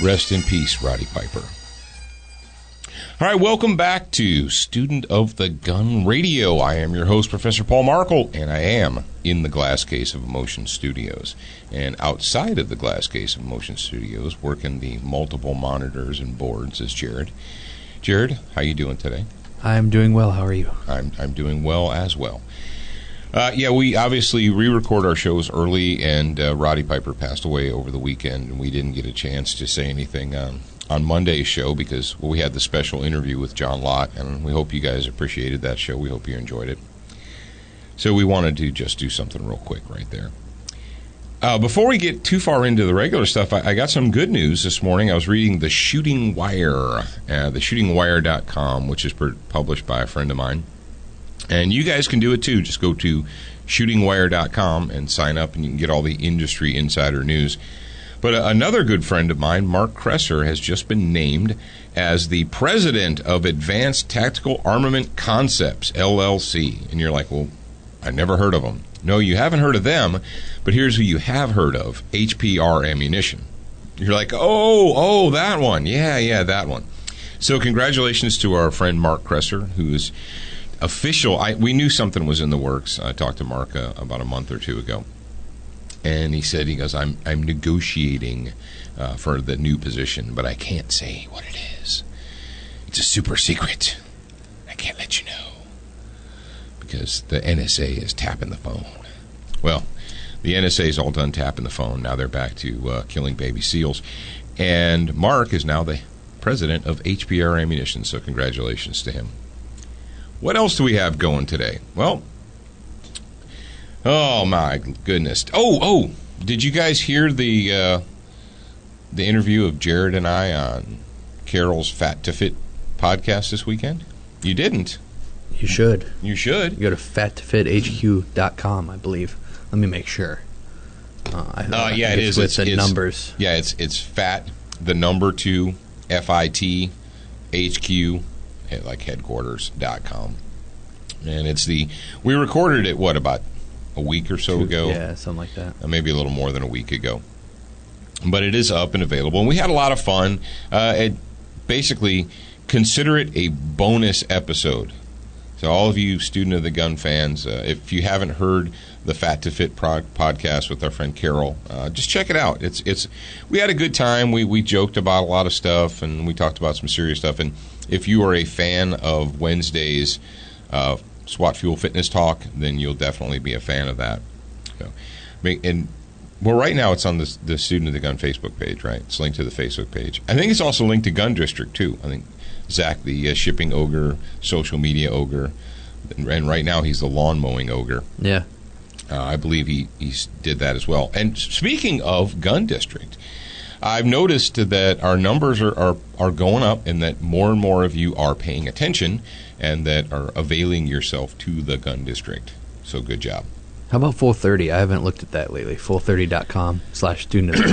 Rest in peace, Roddy Piper. All right, welcome back to Student of the Gun Radio. I am your host, Professor Paul Markle, and I am in the Glass Case of Emotion Studios. And outside of the Glass Case of Emotion Studios, working the multiple monitors and boards, is Jared. Jared, how you doing today? I'm doing well. How are you? I'm doing well as well. We obviously re-record our shows early, and Roddy Piper passed away over the weekend, and we didn't get a chance to say anything on Monday's show because we had the special interview with John Lott, and we hope you guys appreciated that show. We hope you enjoyed it. So we wanted to just do something real quick right there. Before we get too far into the regular stuff, I got some good news this morning. I was reading The Shooting Wire, theshootingwire.com, which is published by a friend of mine. And you guys can do it too. Just go to shootingwire.com and sign up, and you can get all the industry insider news. But another good friend of mine, Mark Kresser, has just been named as the president of Advanced Tactical Armament Concepts, LLC. And you're like, well, I never heard of them. No, you haven't heard of them, but here's who you have heard of, HPR Ammunition. You're like, oh, that one. Yeah, that one. So congratulations to our friend Mark Kresser, who is official. We knew something was in the works. I talked to Mark about a month or two ago. And he goes, I'm negotiating for the new position, but I can't say what it is. It's a super secret. I can't let you know. Because the NSA is tapping the phone. Well, the NSA is all done tapping the phone. Now they're back to killing baby seals. And Mark is now the president of HPR Ammunition, so congratulations to him. What else do we have going today? Well, oh my goodness. Oh, did you guys hear the interview of Jared and I on Carol's Fat to Fit podcast this weekend? You didn't. You should. You should. You go to fattofithq.com, I believe. Let me make sure. It is. With the numbers. Yeah, it's fat, the number 2, FIT, HQ, like headquarters.com. And we recorded it, about a week or so ago? Yeah, something like that. Maybe a little more than a week ago. But it is up and available. And we had a lot of fun. Basically, consider it a bonus episode. So all of you Student of the Gun fans, if you haven't heard the Fat to Fit podcast with our friend Carol, just check it out. We had a good time. We joked about a lot of stuff, and we talked about some serious stuff. And if you are a fan of Wednesday's SWAT Fuel Fitness Talk, then you'll definitely be a fan of that. So, right now it's on the Student of the Gun Facebook page, right? It's linked to the Facebook page. I think it's also linked to Gun District, too. I think Zach, the shipping ogre, social media ogre, and right now he's the lawn mowing ogre. Yeah. I believe he did that as well. And speaking of Gun District, I've noticed that our numbers are going up, and that more and more of you are paying attention and that are availing yourself to the Gun District. So good job. How about Full 30? I haven't looked at that lately. Full30.com/student of the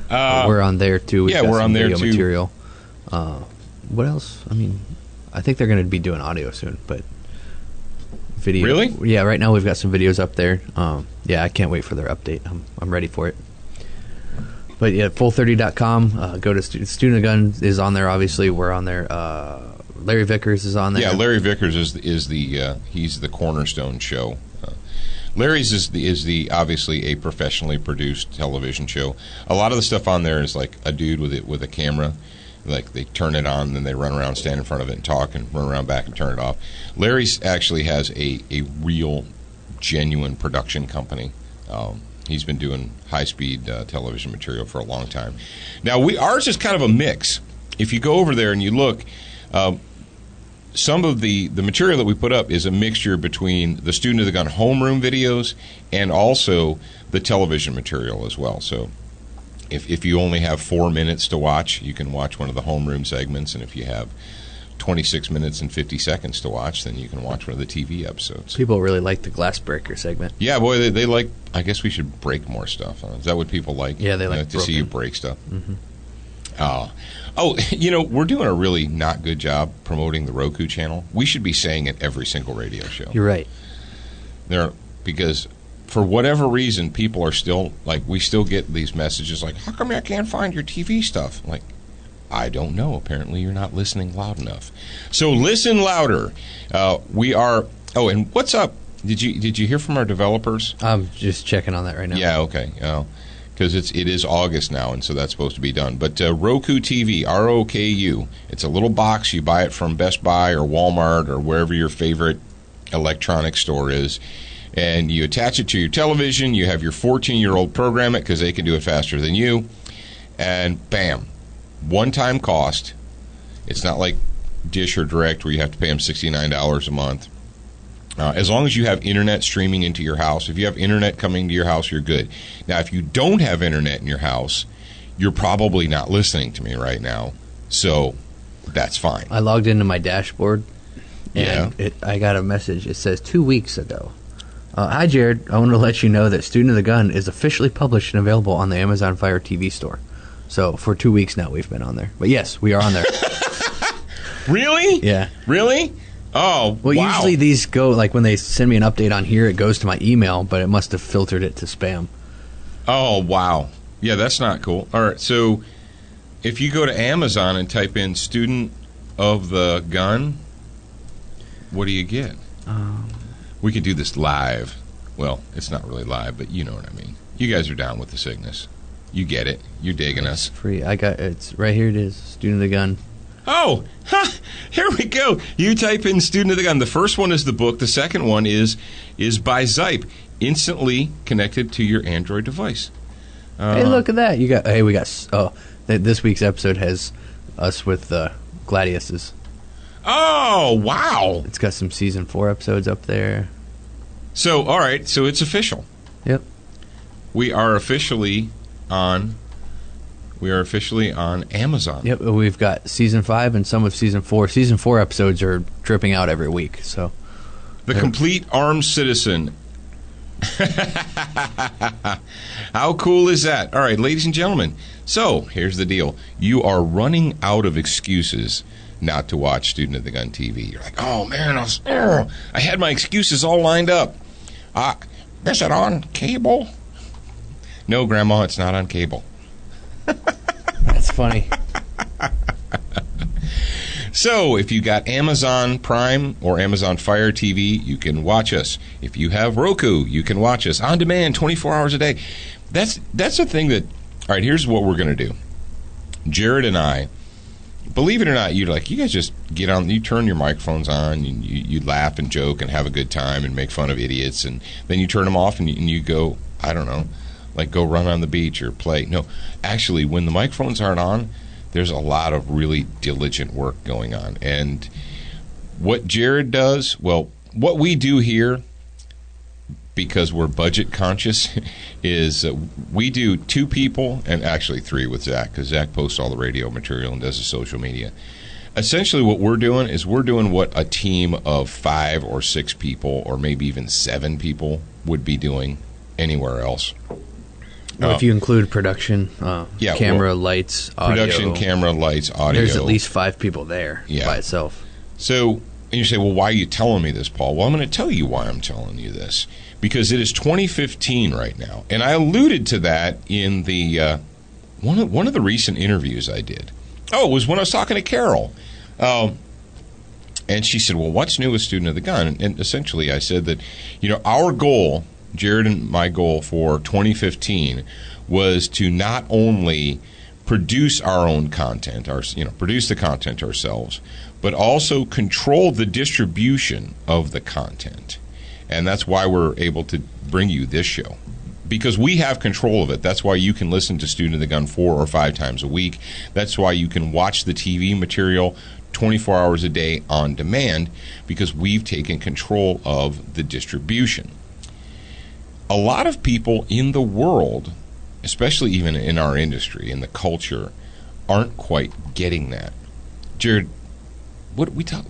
gun. We're on there too. We're on there too. Material. What else? I mean, I think they're going to be doing audio soon, but video. Really? Yeah. Right now we've got some videos up there. I can't wait for their update. I'm ready for it. But yeah, full30.com. Go to Student of the Gun is on there. Obviously, we're on there. Larry Vickers is on there. Yeah, Larry Vickers is the he's the cornerstone show. Larry's is the obviously a professionally produced television show. A lot of the stuff on there is like a dude with a camera. Like they turn it on, then they run around, stand in front of it, and talk, and run around back and turn it off. Larry's actually has a real, genuine production company. He's been doing high-speed television material for a long time. Now, ours is kind of a mix. If you go over there and you look, some of the material that we put up is a mixture between the Student of the Gun homeroom videos and also the television material as well. So if you only have 4 minutes to watch, you can watch one of the homeroom segments, and if you have 26 minutes and 50 seconds to watch, then you can watch one of the TV episodes. People really like the glass breaker segment. Yeah, boy, they like. I guess we should break more stuff. Is that what people like? Yeah, they like to see you break stuff. Mm-hmm. We're doing a really not good job promoting the Roku channel. We should be saying it every single radio show. You're right. Because for whatever reason, people are still, like, we still get these messages like, how come I can't find your TV stuff? Like, I don't know. Apparently you're not listening loud enough. So listen louder. We are, oh, and what's up? Did you hear from our developers? I'm just checking on that right now. Yeah, okay. Because it is August now, and so that's supposed to be done. But Roku TV, ROKU, it's a little box. You buy it from Best Buy or Walmart or wherever your favorite electronics store is, and you attach it to your television. You have your 14-year-old program it because they can do it faster than you, and bam, one-time cost. It's not like Dish or Direct where you have to pay them $69 a month. As long as you have internet streaming into your house, if you have internet coming to your house, you're good. Now, if you don't have internet in your house, you're probably not listening to me right now, so that's fine. I logged into my dashboard, and I got a message. It says 2 weeks ago. Hi, Jared. I want to let you know that Student of the Gun is officially published and available on the Amazon Fire TV store. So for 2 weeks now, we've been on there. But yes, we are on there. Really? Yeah. Really? Oh, well, wow. usually these go, like when they send me an update on here, it goes to my email, but it must have filtered it to spam. Oh, wow. Yeah, that's not cool. All right, so if you go to Amazon and type in Student of the Gun, what do you get? We could do this live. Well, it's not really live, but you know what I mean. You guys are down with the sickness. You get it. You're digging us. Free. It's right here. It is Student of the Gun. Oh, here we go. You type in Student of the Gun. The first one is the book. The second one is by Zype, instantly connected to your Android device. Hey, look at that. This week's episode has us with Gladiuses. Oh, wow. It's got some season 4 episodes up there. So, all right. So it's official. Yep. We are officially on Amazon. Yep, we've got season 5 and some of season 4. Season 4 episodes are dripping out every week. So, The Complete Armed Citizen. How cool is that? All right, ladies and gentlemen. So, here's the deal. You are running out of excuses not to watch Student of the Gun TV. You're like, oh, man, I had my excuses all lined up. Is it on cable? No, Grandma, it's not on cable. That's funny. So, if you got Amazon Prime or Amazon Fire TV, you can watch us. If you have Roku, you can watch us on demand 24 hours a day. That's the thing that... All right, here's what we're going to do. Jared and I, believe it or not, you guys just get on, you turn your microphones on, and you laugh and joke and have a good time and make fun of idiots, and then you turn them off and you go, I don't know, like go run on the beach or play. No, actually, when the microphones aren't on, there's a lot of really diligent work going on. And what Jared does, well, what we do here, because we're budget conscious, is we do 2 people, and actually 3 with Zach, because Zach posts all the radio material and does the social media. Essentially what we're doing is we're doing what a team of 5 or 6 people, or maybe even 7 people, would be doing anywhere else. Well, if you include production, camera, lights, audio. Production, camera, lights, audio. There's at least 5 people there by itself. So, and you say, well, why are you telling me this, Paul? Well, I'm going to tell you why I'm telling you this. Because it is 2015 right now. And I alluded to that in the one of the recent interviews I did. Oh, it was when I was talking to Carol. And she said, well, what's new with Student of the Gun? And essentially I said that, our goal, Jared and my goal for 2015, was to not only produce our own content, produce the content ourselves, but also control the distribution of the content. And that's why we're able to bring you this show, because we have control of it. That's why you can listen to Student of the Gun 4 or 5 times a week. That's why you can watch the TV material 24 hours a day on demand, because we've taken control of the distribution. A lot of people in the world, especially even in our industry, in the culture, aren't quite getting that. Jared,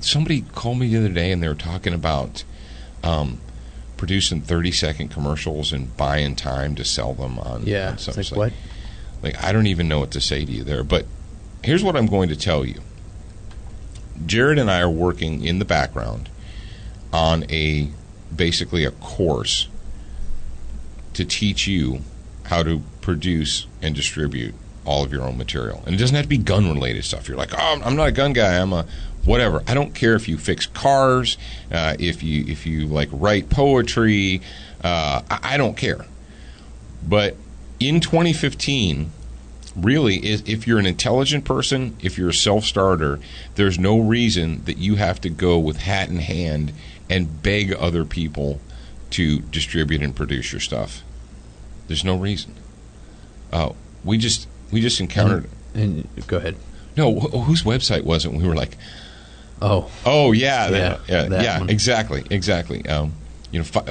somebody called me the other day and they were talking about producing 30-second commercials and buying time to sell them on something. It's like what? Like, I don't even know what to say to you there. But here's what I'm going to tell you. Jared and I are working in the background on basically a course to teach you how to produce and distribute all of your own material. And it doesn't have to be gun-related stuff. You're like, oh, I'm not a gun guy. I'm a whatever. I don't care if you fix cars, if you like write poetry. I don't care. But in 2015, really, if you're an intelligent person, if you're a self-starter, there's no reason that you have to go with hat in hand and beg other people to distribute and produce your stuff. There's no reason. We just encountered. And go ahead. No, whose website was it? We were like, yeah, exactly.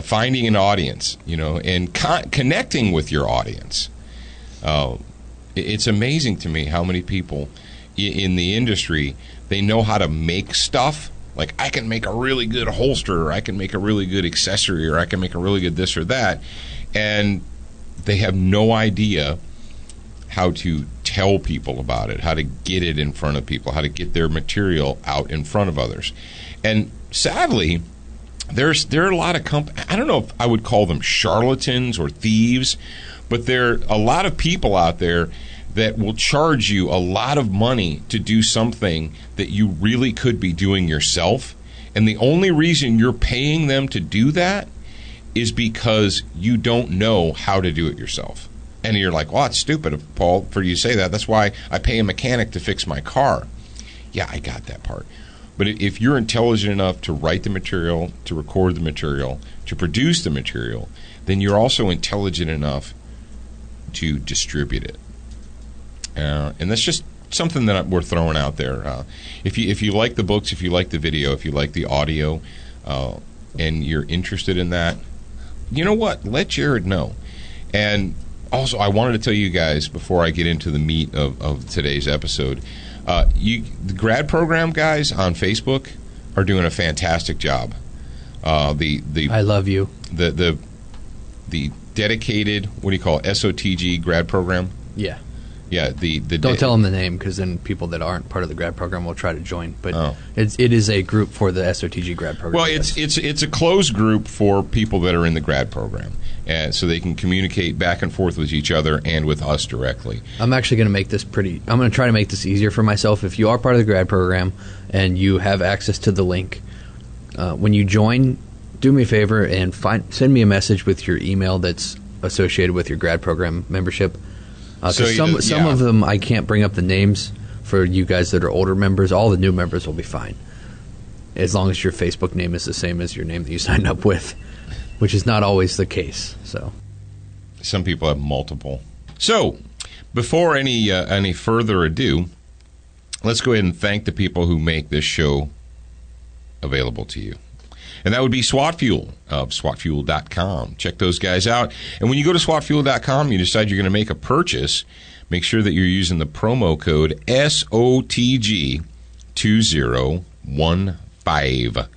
Finding an audience, and connecting with your audience. It's amazing to me how many people in the industry, they know how to make stuff. Like, I can make a really good holster, or I can make a really good accessory, or I can make a really good this or that, and they have no idea how to tell people about it, how to get it in front of people, how to get their material out in front of others. And sadly, there are a lot of I don't know if I would call them charlatans or thieves, but there are a lot of people out there that will charge you a lot of money to do something that you really could be doing yourself. And the only reason you're paying them to do that is because you don't know how to do it yourself. And you're like, well, it's stupid, Paul, for you to say that. That's why I pay a mechanic to fix my car. Yeah, I got that part. But if you're intelligent enough to write the material, to record the material, to produce the material, then you're also intelligent enough to distribute it. And that's just something that we're throwing out there. If you like the books, if you like the video, if you like the audio, and you're interested in that, you know what? Let Jared know. And also, I wanted to tell you guys before I get into the meat of today's episode, the grad program guys on Facebook are doing a fantastic job. I love you. The dedicated, what do you call it, SOTG grad program? Yeah. Yeah. Don't tell them the name, because then people that aren't part of the grad program will try to join. But it is a group for the SOTG grad program. Well, it's a closed group for people that are in the grad program, and so they can communicate back and forth with each other and with us directly. I'm actually going to make this I'm going to try to make this easier for myself. If you are part of the grad program and you have access to the link, when you join, do me a favor and send me a message with your email that's associated with your grad program membership. Some of them I can't bring up the names for you guys that are older members. All the new members will be fine, as long as your Facebook name is the same as your name that you signed up with, which is not always the case. So, some people have multiple. So, before any further ado, let's go ahead and thank the people who make this show available to you. And that would be SWAT Fuel of SWATfuel.com. Check those guys out. And when you go to SWATfuel.com, you decide you're going to make a purchase, make sure that you're using the promo code SOTG2015.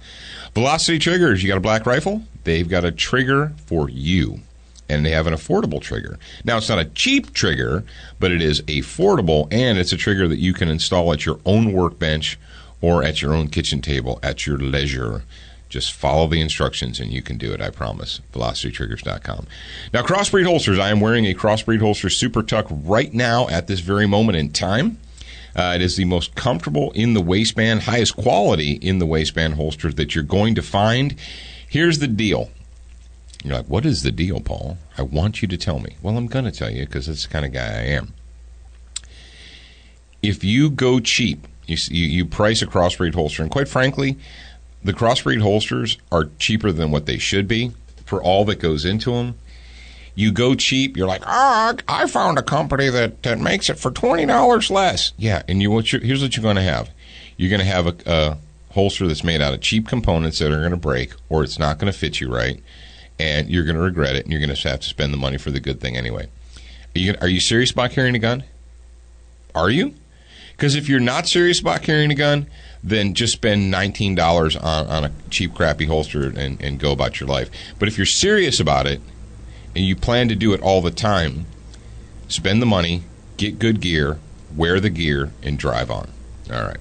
Velocity Triggers, you got a black rifle? They've got a trigger for you. And they have an affordable trigger. Now, it's not a cheap trigger, but it is affordable, and it's a trigger that you can install at your own workbench or at your own kitchen table at your leisure. Just follow the instructions and you can do it, I promise. VelocityTriggers.com. Now, Crossbreed holsters. I am wearing a Crossbreed holster Super Tuck right now at this very moment in time. It is the most comfortable in the waistband, highest quality in the waistband holster that you're going to find. Here's the deal. You're like, what is the deal, Paul? I want you to tell me. Well, I'm going to tell you because that's the kind of guy I am. If you go cheap, you price a Crossbreed holster, and quite frankly, the Crossbreed holsters are cheaper than what they should be for all that goes into them. You go cheap, you're like, I found a company that makes it for $20 less. Yeah, and here's what you're going to have. You're going to have a holster that's made out of cheap components that are going to break, or it's not going to fit you right, and you're going to regret it, and you're going to have to spend the money for the good thing anyway. Are you serious about carrying a gun? Are you? Because if you're not serious about carrying a gun, then just spend $19 on a cheap, crappy holster and go about your life. But if you're serious about it and you plan to do it all the time, spend the money, get good gear, wear the gear, and drive on. All right.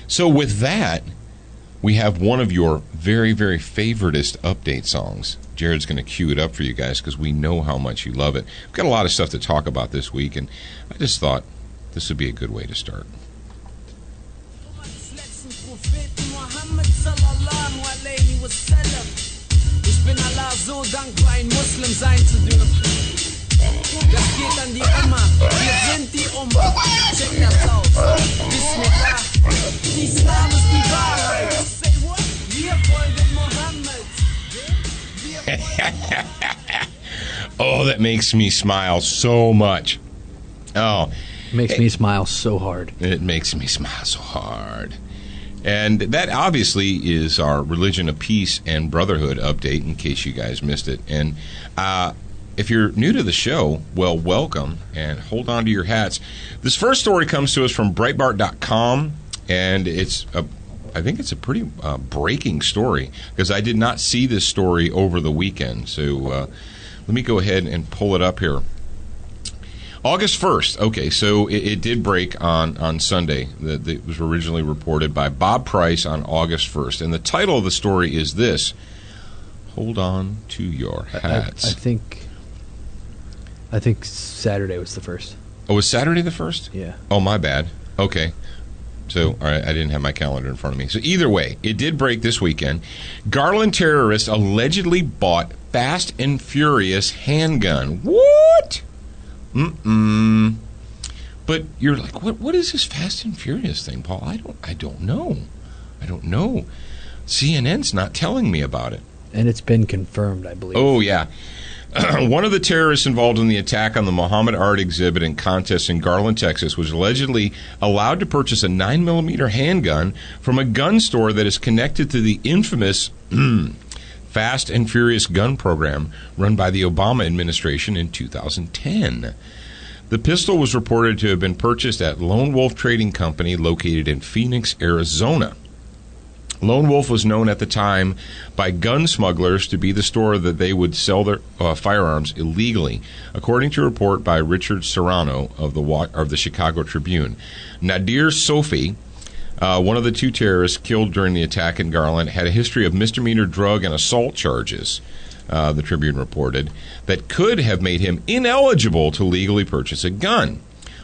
So with that, we have one of your very, very favoritist update songs Jared's going to cue it up for you guys because we know how much you love it. We've got a lot of stuff to talk about this week, and I just thought this would be a good way to start. Ich bin Allah so dankbar, ein Muslim sein zu dürfen. Das geht an die Umma, wir sind die Umma. Check das aus, Bismillah. Die Islam ist die Wahrheit. Say what? Wir folgen Mohammed. Oh, that makes me smile so much. Oh, Makes me smile so hard. it makes me smile so hard. And that obviously is our Religion of Peace and Brotherhood update, in case you guys missed it. And if you're new to the show, well, welcome, and hold on to your hats. This first story comes to us from Breitbart.com, and I think it's a pretty breaking story, because I did not see this story over the weekend. So let me go ahead and pull it up here. August 1st. Okay, so it did break on Sunday. It was originally reported by Bob Price on August 1st. And the title of the story is this: Hold on to your hats. I think Saturday was the first. Oh, was Saturday the 1st? Yeah. Oh, my bad. Okay. So, all right, I didn't have my calendar in front of me. So either way, it did break this weekend. Garland terrorists allegedly bought Fast and Furious handgun. What? But you're like, what is this Fast and Furious thing, Paul? I don't know. CNN's not telling me about it. And it's been confirmed, I believe. Oh, yeah. One of the terrorists involved in the attack on the Muhammad Art exhibit and contest in Garland, Texas, was allegedly allowed to purchase a 9mm handgun from a gun store that is connected to the infamous Fast and Furious gun program run by the Obama administration in 2010. The pistol was reported to have been purchased at Lone Wolf Trading Company located in Phoenix, Arizona. Lone Wolf was known at the time by gun smugglers to be the store that they would sell their firearms illegally, according to a report by Richard Serrano of the Chicago Tribune. Nadir Sofi, one of the two terrorists killed during the attack in Garland, had a history of misdemeanor drug and assault charges, the Tribune reported, that could have made him ineligible to legally purchase a gun.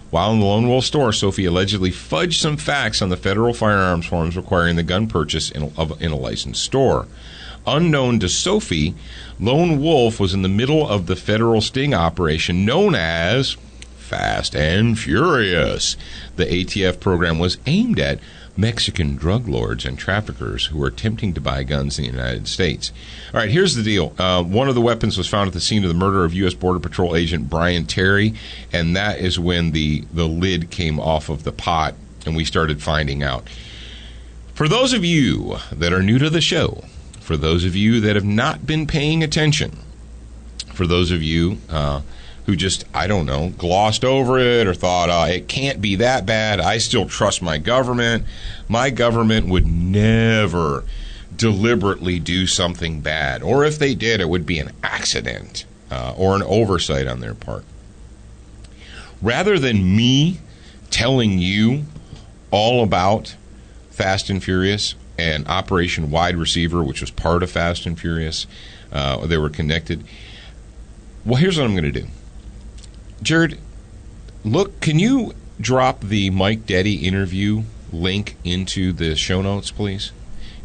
While in the Lone Wolf store, Sophie allegedly fudged some facts on the federal firearms forms requiring the gun purchase in a licensed store. Unknown to Sophie, Lone Wolf was in the middle of the federal sting operation known as Fast and Furious. The ATF program was aimed at Mexican drug lords and traffickers who were attempting to buy guns in the United States. All right, here's the deal. One of the weapons was found at the scene of the murder of U.S. Border Patrol agent Brian Terry, and that is when the lid came off of the pot and we started finding out. For those of you that are new to the show, for those of you that have not been paying attention, for those of you who just, I don't know, glossed over it or thought, it can't be that bad, I still trust my government. My government would never deliberately do something bad. Or if they did, it would be an accident or an oversight on their part. Rather than me telling you all about Fast and Furious and Operation Wide Receiver, which was part of Fast and Furious, they were connected. Well, here's what I'm going to do. Jared, look, can you drop the Mike Deddy interview link into the show notes, please?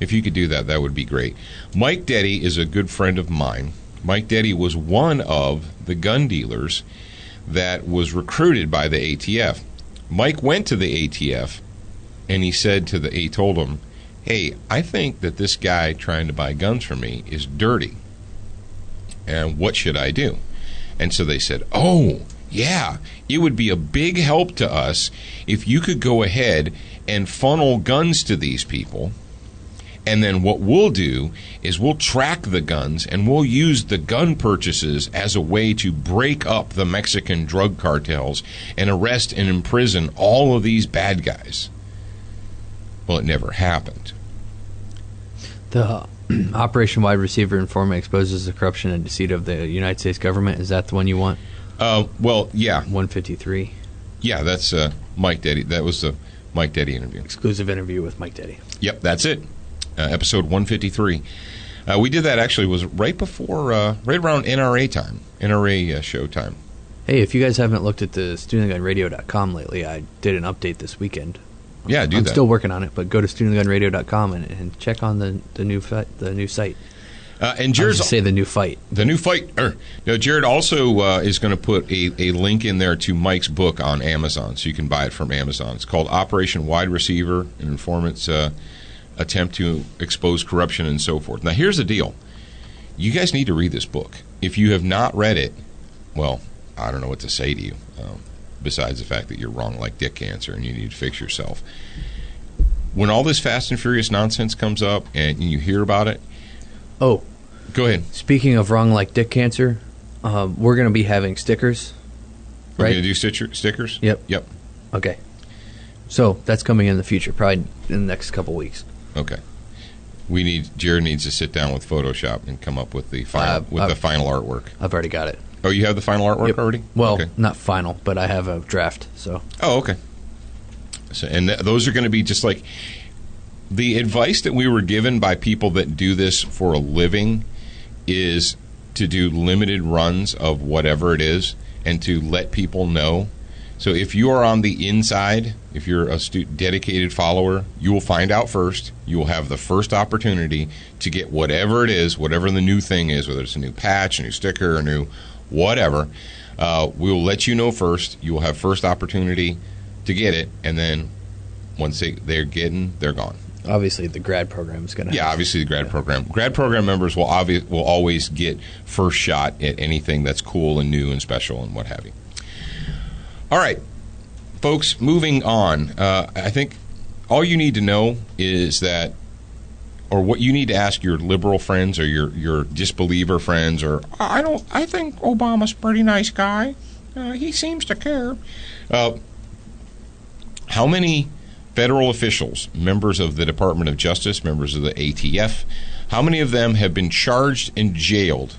If you could do that, that would be great. Mike Deddy is a good friend of mine. Mike Deddy was one of the gun dealers that was recruited by the ATF. Mike went to the ATF, and he told him, hey, I think that this guy trying to buy guns from me is dirty. And what should I do? And so they said, oh, yeah, it would be a big help to us if you could go ahead and funnel guns to these people. And then what we'll do is we'll track the guns and we'll use the gun purchases as a way to break up the Mexican drug cartels and arrest and imprison all of these bad guys. Well, it never happened. The Operation Wide Receiver informant exposes the corruption and deceit of the United States government. Is that the one you want? Well, yeah. 153. Yeah, that's Mike Deddy. That was the Mike Deddy interview. Exclusive interview with Mike Deddy. Yep, that's it. Episode 153. We did that actually was right before, right around NRA time, NRA show time. Hey, if you guys haven't looked at the studentgunradio.com lately, I did an update this weekend. Yeah, do I'm that. still working on it, but go to studentgunradio.com and check on the new site. And Jared's say the new fight. The new fight. No, Jared also is going to put a link in there to Mike's book on Amazon, so you can buy it from Amazon. It's called Operation Wide Receiver: An Informant's Attempt to Expose Corruption and so forth. Now, here's the deal. You guys need to read this book. If you have not read it, well, I don't know what to say to you, besides the fact that you're wrong like dick cancer and you need to fix yourself. When all this Fast and Furious nonsense comes up and you hear about it, oh, go ahead. Speaking of wrong like dick cancer, we're going to be having stickers, We're right? going to do stickers? Yep. Okay. So that's coming in the future, probably in the next couple weeks. Okay. Jared needs to sit down with Photoshop and come up with the final the final artwork. I've already got it. Oh, you have the final artwork Yep. already? Well, okay. not final, but I have a draft. So. Oh, okay. So, and those are going to be just like the advice that we were given by people that do this for a living is to do limited runs of whatever it is and to let people know. So if you are on the inside, if you're a dedicated follower, you will find out first. You will have the first opportunity to get whatever it is, whatever the new thing is, whether it's a new patch, a new sticker, a new whatever. We will let you know first. You will have first opportunity to get it, and then once they're gone. Obviously, the grad program is going to. Yeah, obviously the grad program. Grad program members will always get first shot at anything that's cool and new and special and what have you. All right, folks, moving on. I think all you need to know is that, or what you need to ask your liberal friends or your disbeliever friends, or I think Obama's a pretty nice guy. He seems to care. How many federal officials, members of the Department of Justice, members of the ATF, how many of them have been tried and jailed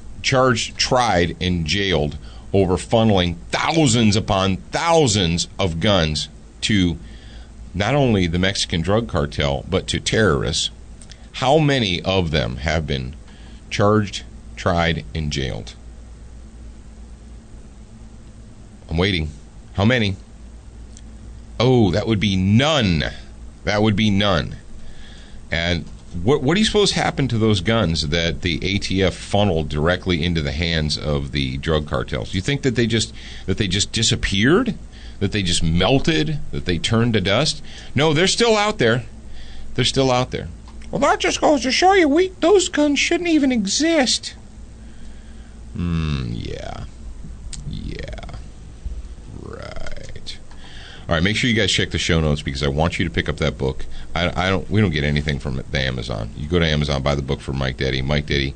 over funneling thousands upon thousands of guns to not only the Mexican drug cartel, but to terrorists? How many of them have been charged, tried, and jailed? I'm waiting. How many? Oh, that would be none. That would be none. And what do you suppose happened to those guns that the ATF funneled directly into the hands of the drug cartels? Do you think that they just disappeared? That they just melted? That they turned to dust? No, they're still out there. They're still out there. Well, that just goes to show you those guns shouldn't even exist. Yeah. Right. All right, make sure you guys check the show notes because I want you to pick up that book. We don't get anything from the Amazon. You go to Amazon, buy the book for Mike Deddy,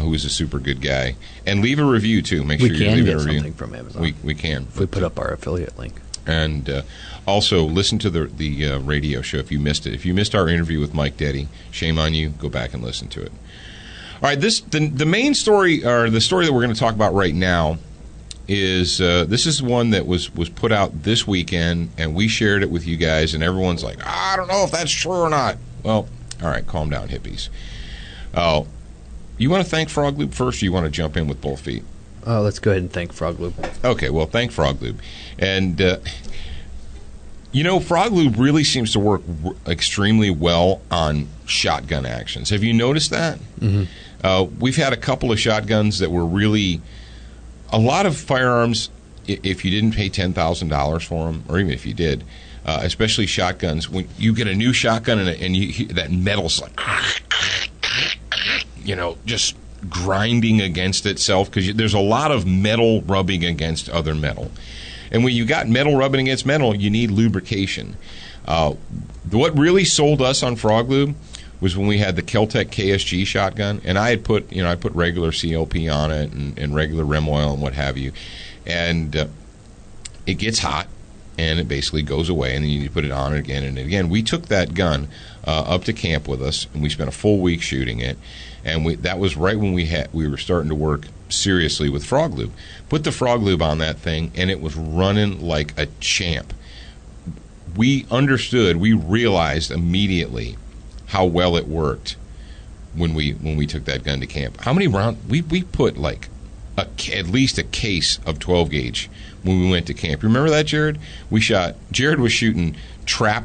who is a super good guy, and leave a review too. Make sure you leave a review. We can get something from Amazon. We can if we put up our affiliate link. And also listen to the radio show if you missed it. If you missed our interview with Mike Deddy, shame on you. Go back and listen to it. All right, the main story, or the story that we're going to talk about right now, is this is one that was put out this weekend, and we shared it with you guys, and everyone's like, I don't know if that's true or not. Well, all right, calm down, hippies. You want to thank Frog Lube first, or you want to jump in with both feet? Let's go ahead and thank Frog Lube. Okay, well, thank Frog Lube. And, Frog Lube really seems to work extremely well on shotgun actions. Have you noticed that? Mm-hmm. We've had a couple of shotguns that were really... A lot of firearms, if you didn't pay $10,000 for them, or even if you did, especially shotguns, when you get a new shotgun and that metal's like, just grinding against itself, because there's a lot of metal rubbing against other metal. And when you got metal rubbing against metal, you need lubrication. What really sold us on Frog Lube was when we had the Keltec KSG shotgun, and I had put regular CLP on it and regular Rem oil and what have you, and it gets hot, and it basically goes away, and then you need to put it on again and again. We took that gun up to camp with us, and we spent a full week shooting it, and that was right when we were starting to work seriously with Frog Lube. Put the Frog Lube on that thing, and it was running like a champ. We realized immediately how well it worked when we took that gun to camp. How many rounds? We put like at least a case of 12 gauge when we went to camp. Remember that, Jared? Jared was shooting trap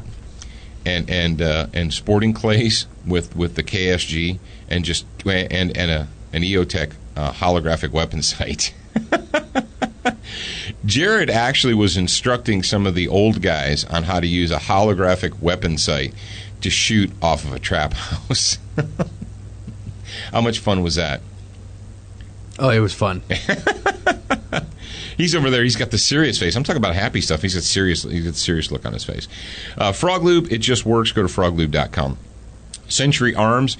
and sporting clays with the KSG and an EOTech holographic weapon sight. Jared actually was instructing some of the old guys on how to use a holographic weapon sight to shoot off of a trap house. How much fun was that? Oh, it was fun. He's over there. He's got the serious face. I'm talking about happy stuff. He's got serious look on his face. Frog Lube, it just works. Go to froglube.com. Century Arms.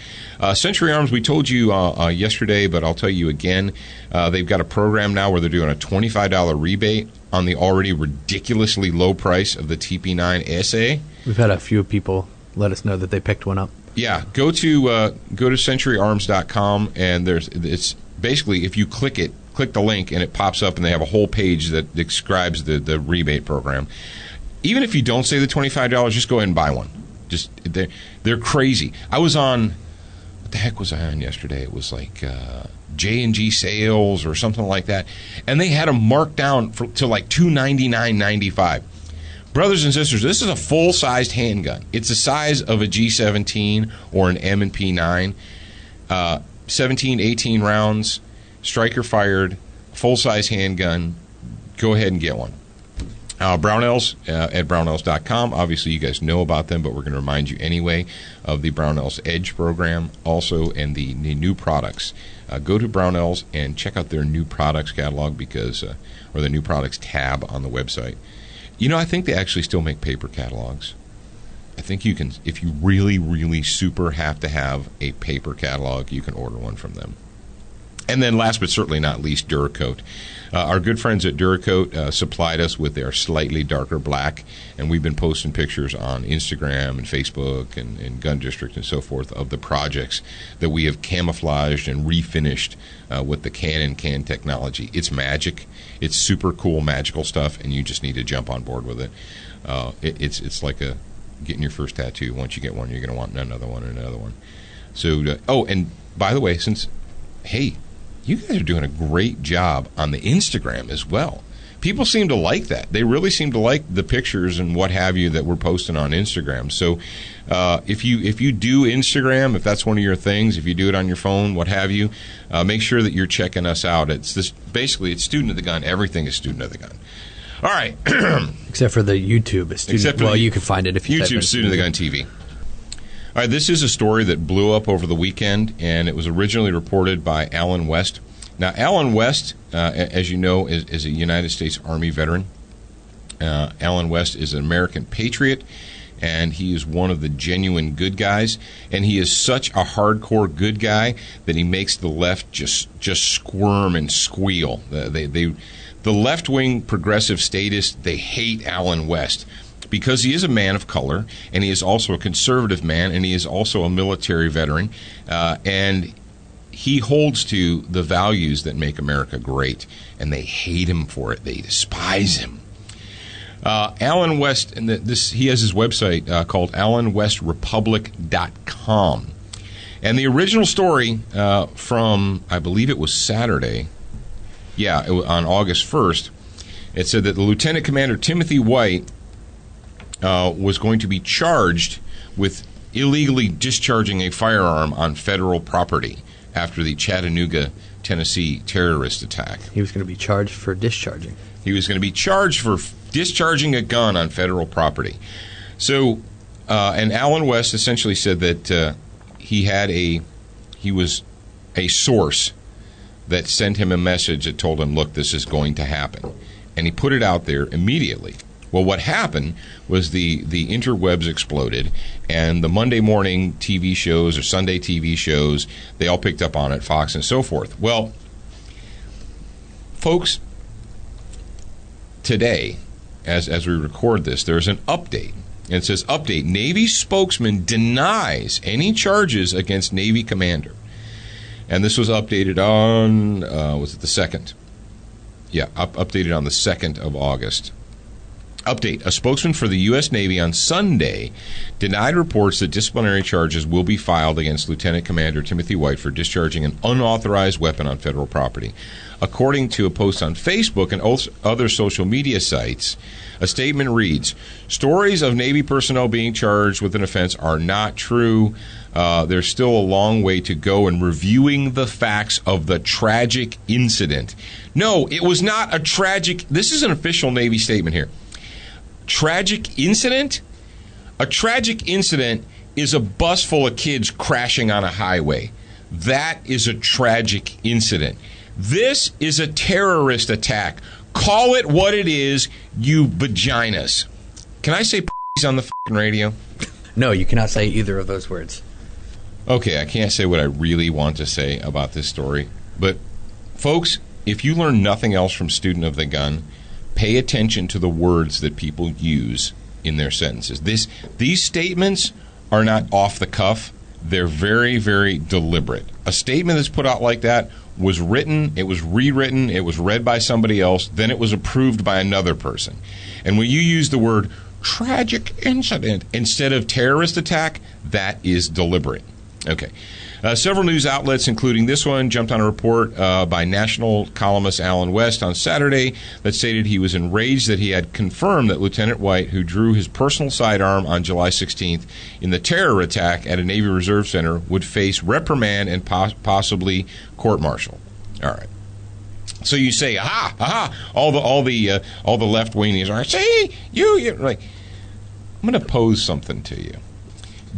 Century Arms, we told you yesterday, but I'll tell you again. They've got a program now where they're doing a $25 rebate on the already ridiculously low price of the TP9 SA. We've had a few people let us know that they picked one up. Yeah, go to centuryarms.com, and it's basically, if you click the link, and it pops up, and they have a whole page that describes the rebate program. Even if you don't say the $25, just go ahead and buy one. Just they're crazy. I was on, what the heck was I on yesterday? It was like J&G sales or something like that, and they had them marked down to like $299.95. Brothers and sisters, this is a full-sized handgun. It's the size of a G17 or an M&P 9. 17, 18 rounds, striker-fired, full-size handgun. Go ahead and get one. Brownells at brownells.com. Obviously, you guys know about them, but we're going to remind you anyway of the Brownells Edge program also, and the new products. Go to Brownells and check out their new products catalog or the new products tab on the website. You know, I think they actually still make paper catalogs. I think you can, if you really, really super have to have a paper catalog, you can order one from them. And then last but certainly not least, Duracoat. Our good friends at Duracoat supplied us with their slightly darker black, and we've been posting pictures on Instagram and Facebook and Gun District and so forth of the projects that we have camouflaged and refinished with the Canon CAN technology. It's magic. It's super cool, magical stuff, and you just need to jump on board with it. It's like getting your first tattoo. Once you get one, you're going to want another one and another one. So, and by the way, hey, you guys are doing a great job on the Instagram as well. People seem to like that. They really seem to like the pictures and what have you that we're posting on Instagram. So if you do Instagram, if that's one of your things, if you do it on your phone, what have you, make sure that you're checking us out. Basically, it's Student of the Gun. Everything is Student of the Gun. All right. Except for the YouTube. You can find it if you YouTube Student of the Gun TV. All right, this is a story that blew up over the weekend, and it was originally reported by Alan West. Now, Alan West, as you know, is a United States Army veteran. Alan West is an American patriot, and he is one of the genuine good guys. And he is such a hardcore good guy that he makes the left just squirm and squeal. The left-wing progressive statists, they hate Alan West, because he is a man of color, and he is also a conservative man, and he is also a military veteran, and he holds to the values that make America great, and they hate him for it. They despise him. Alan West, and he has his website called AlanWestRepublic.com. And the original story from, I believe it was Saturday, on August 1st, it said that the Lieutenant Commander Timothy White was going to be charged with illegally discharging a firearm on federal property after the Chattanooga, Tennessee terrorist attack. He was going to be charged for discharging. He was going to be charged for discharging a gun on federal property. So, and Alan West essentially said that he was a source that sent him a message that told him, look, this is going to happen. And he put it out there immediately. Well, what happened was the interwebs exploded, and the Monday morning TV shows or Sunday TV shows, they all picked up on it, Fox and so forth. Well, folks, today, as we record this, there's an update. And it says, update, Navy spokesman denies any charges against Navy commander. And this was updated on, was it the 2nd? Yeah, updated on the 2nd of August. Update. A spokesman for the U.S. Navy on Sunday denied reports that disciplinary charges will be filed against Lieutenant Commander Timothy White for discharging an unauthorized weapon on federal property. According to a post on Facebook and other social media sites, a statement reads, stories of Navy personnel being charged with an offense are not true. There's still a long way to go in reviewing the facts of the tragic incident. No, it was not a tragic. This is an official Navy statement here. Tragic incident? A tragic incident is a bus full of kids crashing on a highway. That is a tragic incident. This is a terrorist attack. Call it what it is, you vaginas. Can I say p***s on the f***ing radio? No, you cannot say either of those words. Okay, I can't say what I really want to say about this story. But, folks, if you learn nothing else from Student of the Gun, pay attention to the words that people use in their sentences. These statements are not off the cuff. They're very, very deliberate. A statement that's put out like that was written, it was rewritten, it was read by somebody else, then it was approved by another person. And when you use the word tragic incident instead of terrorist attack, that is deliberate. Okay. Several news outlets, including this one, jumped on a report by national columnist Alan West on Saturday that stated he was enraged that he had confirmed that Lieutenant White, who drew his personal sidearm on July 16th in the terror attack at a Navy Reserve Center, would face reprimand and possibly court-martial. All right. So you say, aha, all the left wingers are, see, you like. I'm going to pose something to you.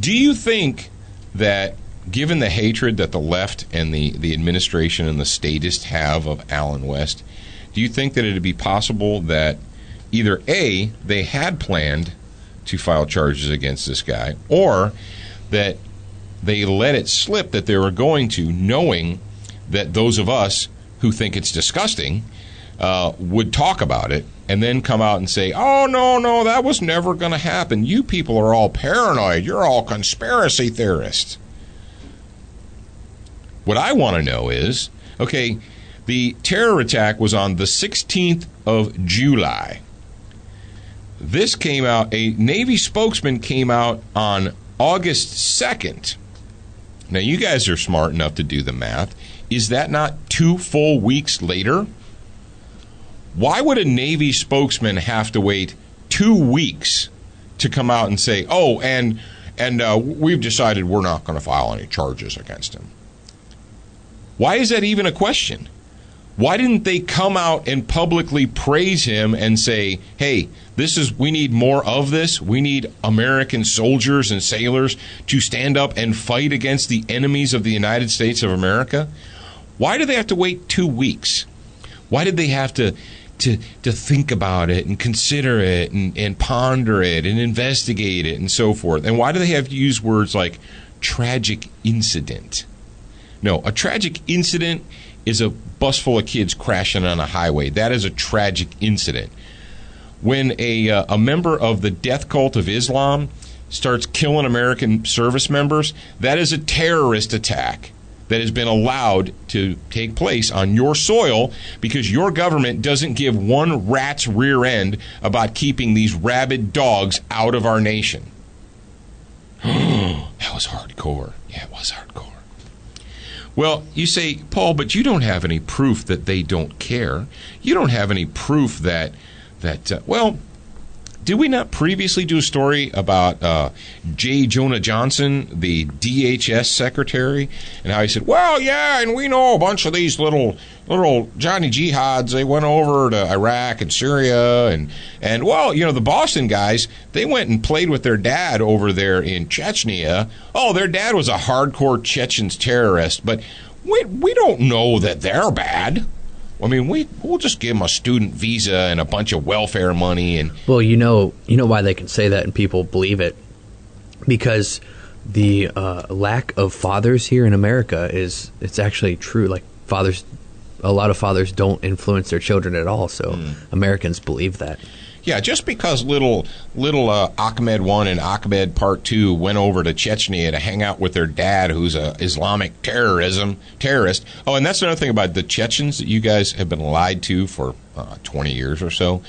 Do you think that, given the hatred that the left and the administration and the statists have of Alan West, do you think that it would be possible that either A, they had planned to file charges against this guy, or that they let it slip that they were going to, knowing that those of us who think it's disgusting would talk about it and then come out and say, oh, no, that was never going to happen. You people are all paranoid. You're all conspiracy theorists. What I want to know is, okay, the terror attack was on the 16th of July. This came out, a Navy spokesman came out on August 2nd. Now, you guys are smart enough to do the math. Is that not 2 full weeks later? Why would a Navy spokesman have to wait 2 weeks to come out and say, oh, and we've decided we're not going to file any charges against him? Why is that even a question? Why didn't they come out and publicly praise him and say, hey, we need more of this. We need American soldiers and sailors to stand up and fight against the enemies of the United States of America? Why do they have to wait 2 weeks? Why did they have to think about it and consider it and ponder it and investigate it and so forth? And why do they have to use words like tragic incident? No, a tragic incident is a bus full of kids crashing on a highway. That is a tragic incident. When a member of the death cult of Islam starts killing American service members, that is a terrorist attack that has been allowed to take place on your soil because your government doesn't give one rat's rear end about keeping these rabid dogs out of our nation. That was hardcore. Yeah, it was hardcore. Well, you say, Paul, but you don't have any proof that they don't care. You don't have any proof that well, did we not previously do a story about J. Jonah Johnson, the DHS secretary, and how he said, well, yeah, and we know a bunch of these little Johnny Jihads, they went over to Iraq and Syria, and well, you know, the Boston guys, they went and played with their dad over there in Chechnya. Oh, their dad was a hardcore Chechen terrorist, but we don't know that they're bad. I mean, we'll just give them a student visa and a bunch of welfare money. And well, you know why they can say that and people believe it, because the lack of fathers here in America it's actually true. Like a lot of fathers don't influence their children at all. So Americans believe that. Yeah, just because little Ahmed 1 and Ahmed Part 2 went over to Chechnya to hang out with their dad, who's a Islamic terrorist. Oh, and that's another thing about the Chechens that you guys have been lied to for 20 years or so.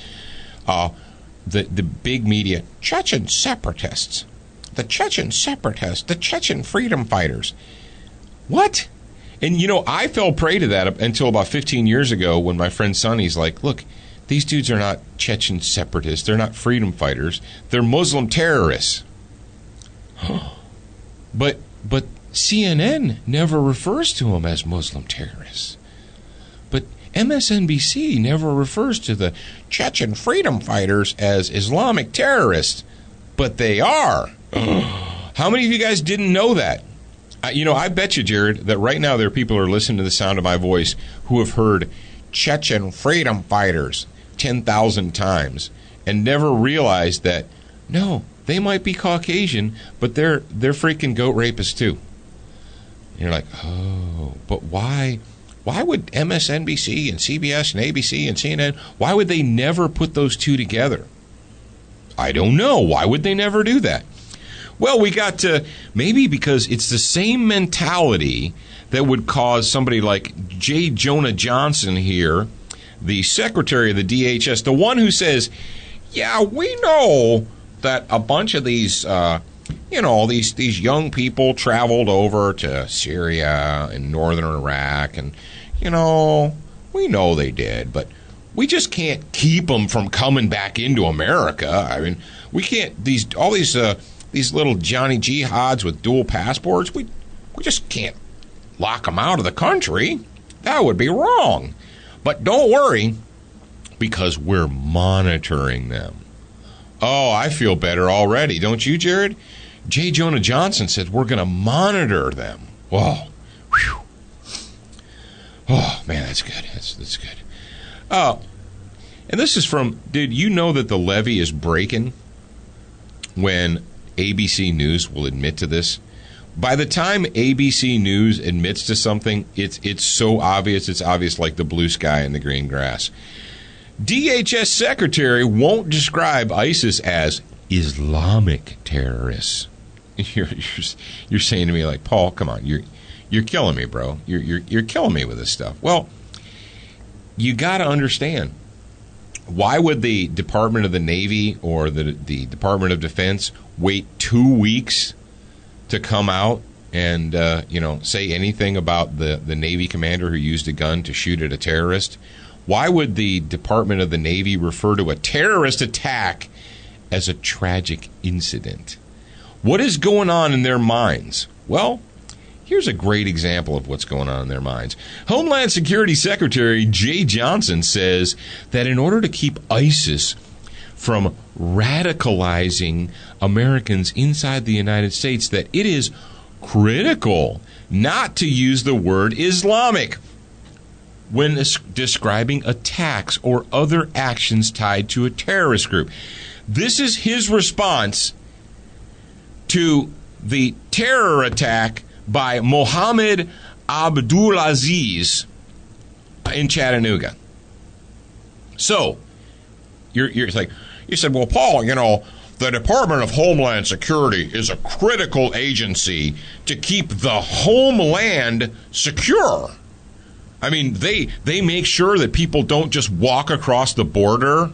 the big media, Chechen separatists, the Chechen separatists, the Chechen freedom fighters. What? And, I fell prey to that until about 15 years ago when my friend Sonny's like, look, these dudes are not Chechen separatists. They're not freedom fighters. They're Muslim terrorists. But CNN never refers to them as Muslim terrorists. But MSNBC never refers to the Chechen freedom fighters as Islamic terrorists. But they are. How many of you guys didn't know that? I bet you, Jared, that right now there are people who are listening to the sound of my voice who have heard Chechen freedom fighters 10,000 times and never realized that, no, they might be Caucasian, but they're freaking goat rapists too. And you're like, oh, but why? Why would MSNBC and CBS and ABC and CNN, why would they never put those two together? I don't know. Why would they never do that? Well, we got to, maybe because it's the same mentality that would cause somebody like J. Jonah Jameson here, the secretary of the DHS, the one who says, yeah, we know that a bunch of these, these young people traveled over to Syria and northern Iraq, and, we know they did, but we just can't keep them from coming back into America. I mean, we can't, all these little Johnny Jihads with dual passports, we just can't lock them out of the country. That would be wrong. But don't worry, because we're monitoring them. Oh, I feel better already. Don't you, Jared? J. Jonah Jameson said we're going to monitor them. Whoa. Whew. Oh, man, that's good. That's good. Oh, and this is from, did you know that the levee is breaking when ABC News will admit to this? By the time ABC News admits to something, it's so obvious. It's obvious like the blue sky and the green grass. DHS secretary won't describe ISIS as Islamic terrorists. You're saying to me like, Paul, come on, you're killing me, bro. You're killing me with this stuff. Well, you got to understand. Why would the Department of the Navy or the Department of Defense wait 2 weeks to come out and say anything about the Navy commander who used a gun to shoot at a terrorist? Why would the Department of the Navy refer to a terrorist attack as a tragic incident? What is going on in their minds? Well, here's a great example of what's going on in their minds. Homeland Security Secretary Jay Johnson says that in order to keep ISIS from radicalizing Americans inside the United States, that it is critical not to use the word Islamic when describing attacks or other actions tied to a terrorist group. This is his response to the terror attack by Mohammed Abdulaziz in Chattanooga. So, you're like, you said, well, Paul, the Department of Homeland Security is a critical agency to keep the homeland secure. I mean, they make sure that people don't just walk across the border,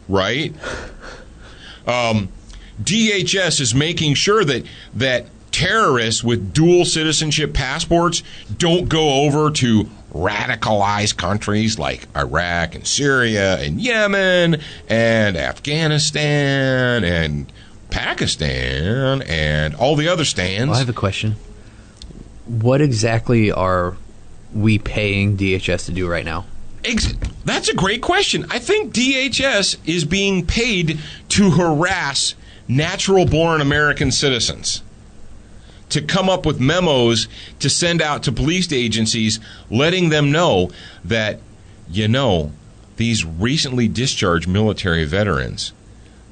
right? DHS is making sure that terrorists with dual citizenship passports don't go over to radicalized countries like Iraq and Syria and Yemen and Afghanistan and Pakistan and all the other stands. Well, I have a question. What exactly are we paying DHS to do right now? That's a great question. I think DHS is being paid to harass natural-born American citizens, to come up with memos to send out to police agencies letting them know that, these recently discharged military veterans,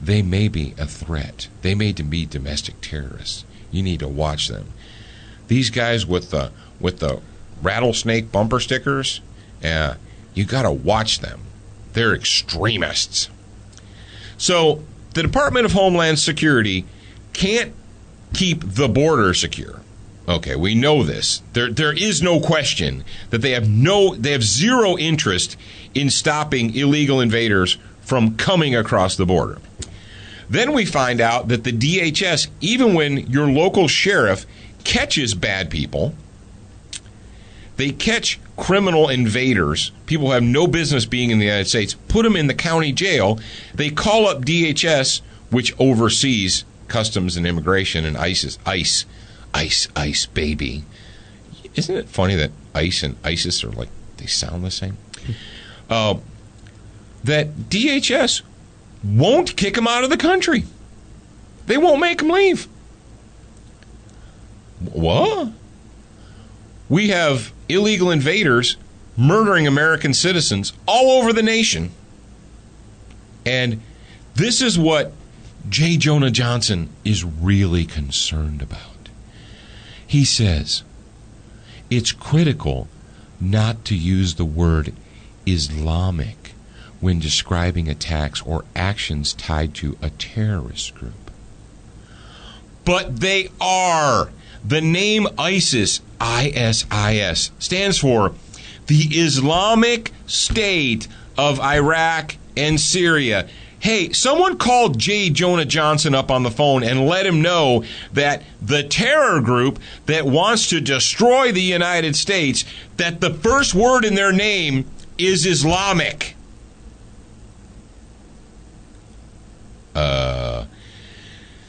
they may be a threat. They may be domestic terrorists. You need to watch them. These guys with the rattlesnake bumper stickers, you got to watch them. They're extremists. So the Department of Homeland Security can't keep the border secure. Okay, we know this. There is no question that they have zero interest in stopping illegal invaders from coming across the border. Then we find out that the DHS, even when your local sheriff catches bad people, they catch criminal invaders, people who have no business being in the United States, put them in the county jail. They call up DHS, which oversees customs and immigration, and ICE, baby. Isn't it funny that ICE and ISIS are like, they sound the same? That DHS won't kick them out of the country. They won't make them leave. What? We have illegal invaders murdering American citizens all over the nation. And this is what J. Jonah Jameson is really concerned about. He says, it's critical not to use the word Islamic when describing attacks or actions tied to a terrorist group. But they are. The name ISIS, ISIS, stands for the Islamic State of Iraq and Syria. Hey, someone called J. Jonah Jameson up on the phone and let him know that the terror group that wants to destroy the United States, that the first word in their name is Islamic.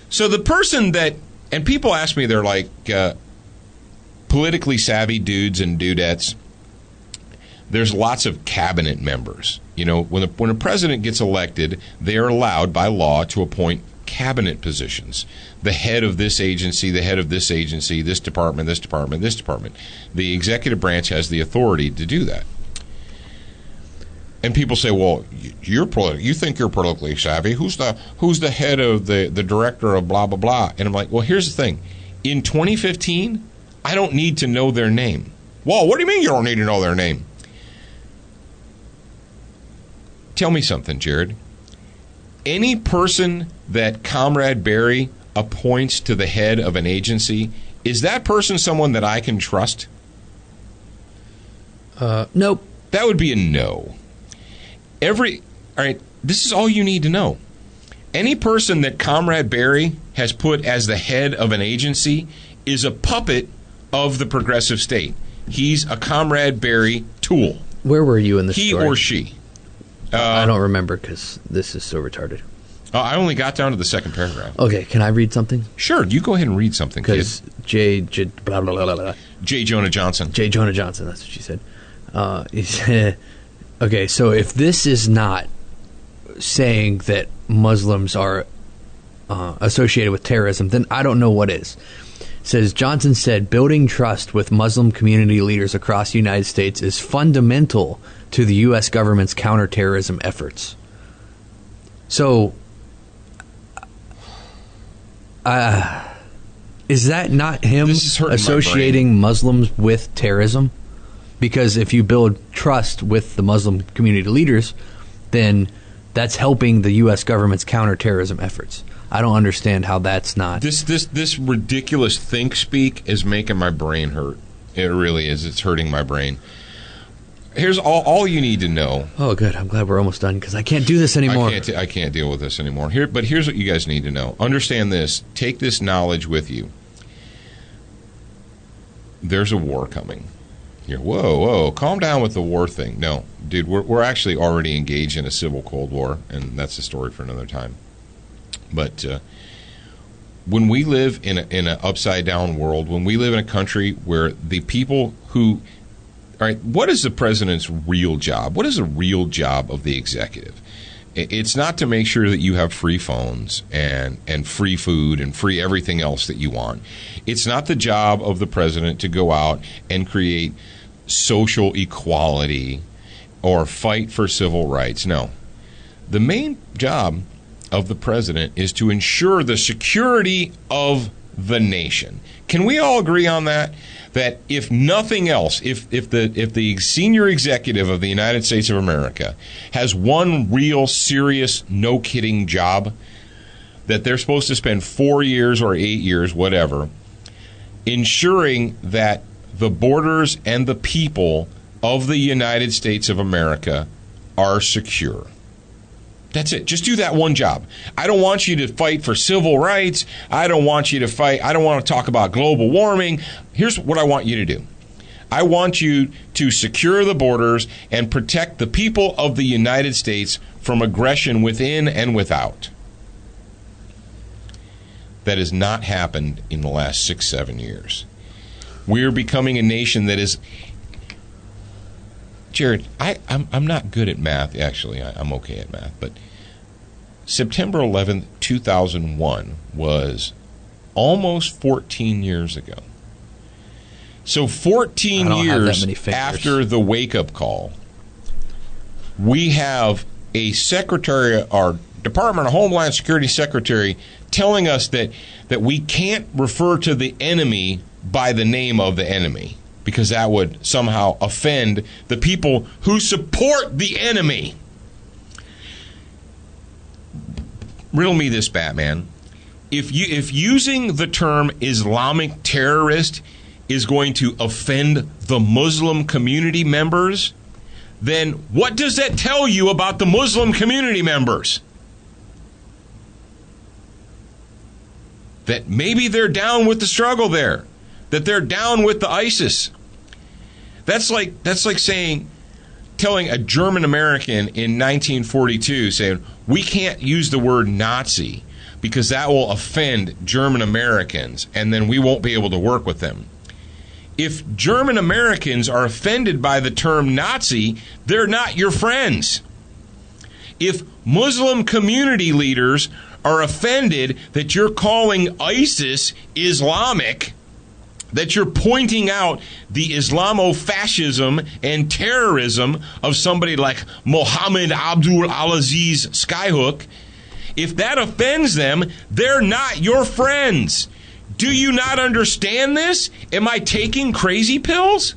So the person that, and people ask me, they're like politically savvy dudes and dudettes. There's lots of cabinet members. You know, when a president gets elected, they are allowed by law to appoint cabinet positions. The head of this agency, the head of this agency, this department, this department, this department. The executive branch has the authority to do that. And people say, well, you think you're politically savvy. Who's the head of the director of blah, blah, blah? And I'm like, well, here's the thing. In 2015, I don't need to know their name. Well, what do you mean you don't need to know their name? Tell me something, Jared. Any person that Comrade Barry appoints to the head of an agency, is that person someone that I can trust? Nope. That would be a no. All right, this is all you need to know. Any person that Comrade Barry has put as the head of an agency is a puppet of the progressive state. He's a Comrade Barry tool. Where were you in the story? He or she. I don't remember because this is so retarded. I only got down to the second paragraph. Okay, can I read something? Sure, you go ahead and read something, kid. Because J. Blah, blah, blah, blah, blah. J. Jonah Jameson. J. Jonah Jameson, that's what she said. He said, okay, so if this is not saying that Muslims are associated with terrorism, then I don't know what is. It says, Johnson said, building trust with Muslim community leaders across the United States is fundamental to the U.S. government's counterterrorism efforts. So, is that not him associating Muslims with terrorism? Because if you build trust with the Muslim community leaders, then that's helping the U.S. government's counterterrorism efforts. I don't understand how that's not. This ridiculous think speak is making my brain hurt. It really is. It's hurting my brain. Here's all you need to know. Oh, good. I'm glad we're almost done because I can't do this anymore. I can't deal with this anymore. But here's what you guys need to know. Understand this. Take this knowledge with you. There's a war coming. You're, whoa, calm down with the war thing. No, dude, we're actually already engaged in a civil Cold War, and that's a story for another time. But when we live in an upside-down world, when we live in a country where the people who... All right, what is the president's real job? What is the real job of the executive? It's not to make sure that you have free phones and free food and free everything else that you want. It's not the job of the president to go out and create social equality or fight for civil rights. No. The main job of the president is to ensure the security of the nation. Can we all agree on that? That if nothing else, if the senior executive of the United States of America has one real serious, no kidding job, that they're supposed to spend 4 years or 8 years, whatever, ensuring that the borders and the people of the United States of America are secure. That's it. Just do that one job. I don't want you to fight for civil rights. I don't want you to fight. I don't want to talk about global warming. Here's what I want you to do. I want you to secure the borders and protect the people of the United States from aggression within and without. That has not happened in the last 6-7 years. We're becoming a nation that is... Jared, I'm not good at math. Actually, I'm okay at math. But September 11th, 2001 was almost 14 years ago. So 14 years after the wake-up call, we have a secretary, our Department of Homeland Security secretary, telling us that we can't refer to the enemy by the name of the enemy, because that would somehow offend the people who support the enemy. Riddle me this, Batman. If using the term Islamic terrorist is going to offend the Muslim community members, then what does that tell you about the Muslim community members? That maybe they're down with the struggle there, that they're down with the ISIS. That's like telling a German American in 1942, saying, we can't use the word Nazi because that will offend German Americans and then we won't be able to work with them. If German Americans are offended by the term Nazi, they're not your friends. If Muslim community leaders are offended that you're calling ISIS Islamic, that you're pointing out the Islamofascism and terrorism of somebody like Mohammed Abdul Aziz Skyhook, if that offends them, they're not your friends. Do you not understand this? Am I taking crazy pills?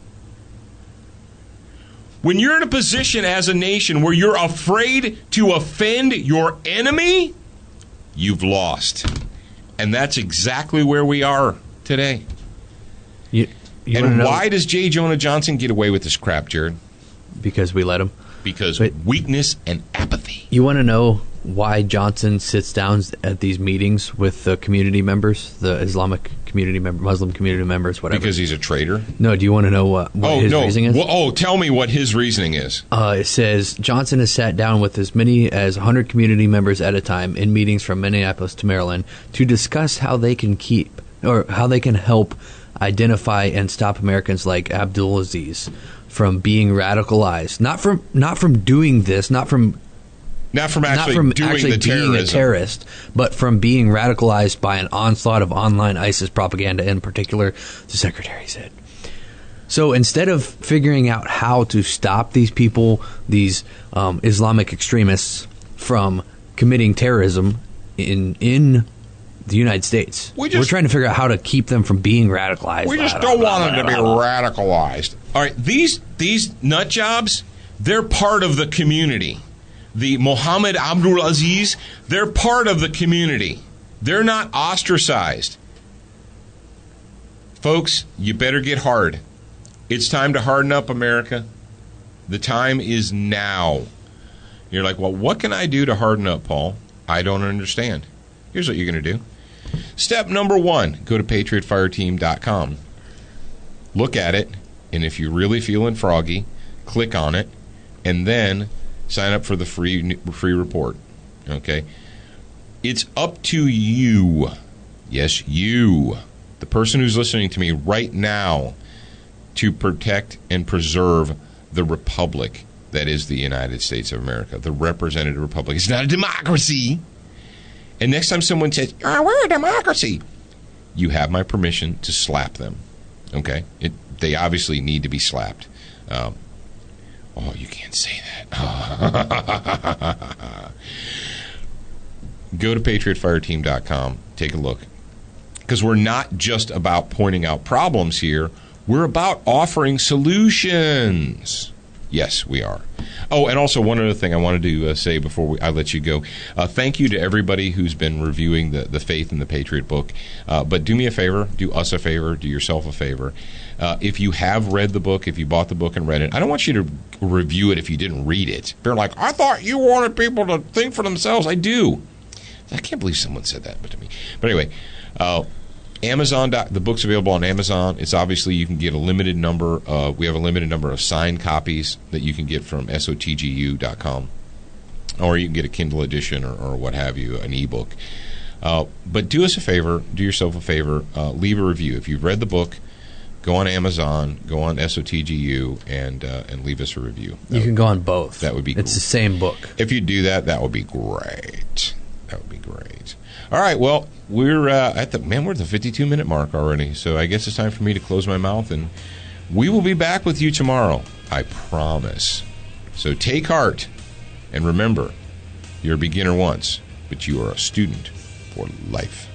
When you're in a position as a nation where you're afraid to offend your enemy, you've lost. And that's exactly where we are today. And why does J. Jonah Jameson get away with this crap, Jared? Because we let him. Because weakness and apathy. You want to know why Johnson sits down at these meetings with the community members, the Islamic community members, Muslim community members, whatever? Because he's a traitor? No, do you want to know what his reasoning is? Well, tell me what his reasoning is. It says Johnson has sat down with as many as 100 community members at a time in meetings from Minneapolis to Maryland to discuss how they can help identify and stop Americans like Abdulaziz from being radicalized, not from doing this, not from actually being a terrorist, but from being radicalized by an onslaught of online ISIS propaganda, in particular, the secretary said. So instead of figuring out how to stop these people, these Islamic extremists, from committing terrorism in the United States, we're trying to figure out how to keep them from being radicalized. We just don't want them to be radicalized. All right, these nut jobs, they're part of the community. The Mohammed Abdul Aziz, they're part of the community. They're not ostracized. Folks, you better get hard. It's time to harden up, America. The time is now. You're like, well, what can I do to harden up, Paul? I don't understand. Here's what you're going to do. Step number 1, go to PatriotFireteam.com. Look at it, and if you're really feeling froggy, click on it, and then sign up for the free report. Okay? It's up to you. Yes, you. The person who's listening to me right now, to protect and preserve the republic that is the United States of America, the representative republic. It's not a democracy. And next time someone says, oh, we're a democracy, you have my permission to slap them. Okay? They obviously need to be slapped. Oh, you can't say that. Go to PatriotFireteam.com. Take a look. Because we're not just about pointing out problems here. We're about offering solutions. Yes, we are. Oh, and also one other thing I wanted to say before I let you go. Thank you to everybody who's been reviewing the Faith and the Patriot book. But do me a favor, do us a favor, do yourself a favor. If you have read the book, if you bought the book and read it, I don't want you to review it if you didn't read it. They're like, I thought you wanted people to think for themselves. I do. I can't believe someone said that to me. But anyway, Amazon. The book's available on Amazon. It's obviously you can get a limited number. We have a limited number of signed copies that you can get from sotgu.com, or you can get a Kindle edition or what have you, an ebook. But do us a favor, do yourself a favor, leave a review. If you've read the book, go on Amazon, go on SOTGU, and leave us a review. You can go on both. That would be cool. It's the same book. If you do that, that would be great. That would be great. All right, well, we're at the 52-minute mark already, so I guess it's time for me to close my mouth, and we will be back with you tomorrow, I promise. So take heart, and remember, you're a beginner once, but you are a student for life.